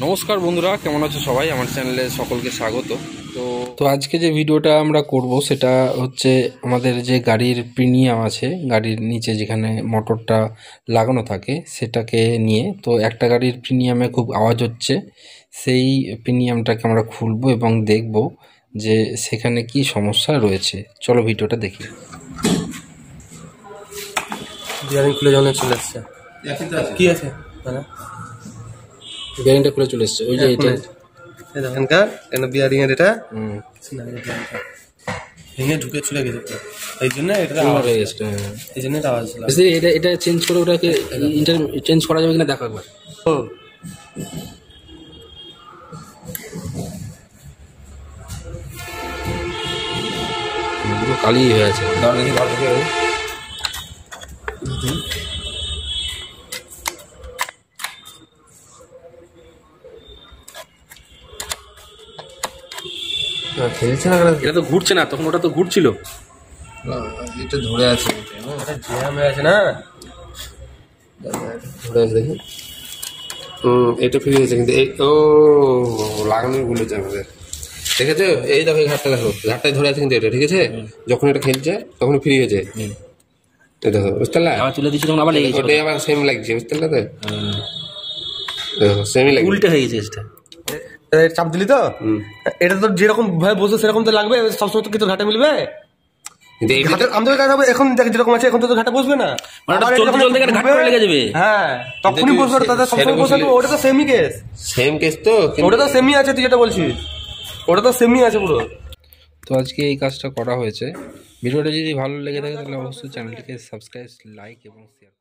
নমস্কার বন্ধুরা, কেমন আছো সবাই? আমার চ্যানেলে সকলকে স্বাগত। তো আজকে যে ভিডিওটা আমরা করব সেটা হচ্ছে আমাদের যে গাড়ির প্রিমিয়াম আছে, গাড়ির নিচে যেখানে মোটরটা লাগানো থাকে সেটাকে নিয়ে। তো একটা গাড়ির প্রিমিয়ামে খুব আওয়াজ হচ্ছে, সেই প্রিমিয়ামটাকে আমরা খুলবো এবং দেখব যে সেখানে কি সমস্যা রয়েছে। চলো ভিডিওটা দেখি। বিয়ারিং খুলে যখন চলে আসছে কি আছে বেরিংটা খুলে চলে এসছে, ওই যে এটা এখানকার কেন বিয়ারিং এর এটা ভেঙে ঢুকে চলে গেছে, এই জন্য এটা আওয়াজ হয়ে গেছে। এই জন্য এটা আওয়াজ ছিল। এটা চেঞ্জ করে ওটাকে চেঞ্জ করা যাবে কিনা দেখো একবার। কালি হয়ে আছে, খেলছে না, এটা তো ঘুরছে না, তখন ওটা তো ঘুরছিল, এটা ধরে আছে, এটা জ্যাম হয়ে আছে না, ধরে আছে দেখি। এটা ফ্রি হয়েছে কিন্তু এই লাগানো ভুলে যাবে আমাদের, ঠিক আছে? এই দেখো এই ঘাটটা, দেখো ঘাটটায় ধরে আছে কিন্তু এটা, ঠিক আছে? যখন এটা খেলছে তখন ফ্রি হয়ে যায়। দেখো বুঝতে পারলা, আবার তুলে দিচ্ছি তখন আবার লেগে গেছে, ওটাই আবার সেম লাগছে, বুঝতে পারলা তো? দেখো সেমই লাগছে, উল্টে হয়ে গেছে এটা। চাপ দিলি তো, এটা তো যেরকম ভাবে বসে সেরকম তো লাগবে, সবসময় তো কিছু ঘাটে মিলবে। আমাদের কাছে এখন দেখ যেরকম আছে, এখন তো ঘাটে বসবে না, হ্যাঁ তখনই বসবে, তাদের সবসময় বসে। ওটা তো সেমই কেস, সেম কেস তো, ওটা তো সেমই আছে, তুই যেটা বলছিস ওটা তো সেমই আছে পুরো। তো আজকে এই কাজটা করা হয়েছে। ভিডিওটা যদি ভালো লেগে থাকে তাহলে অবশ্যই চ্যানেলটিকে সাবস্ক্রাইব, লাইক এবং শেয়ার।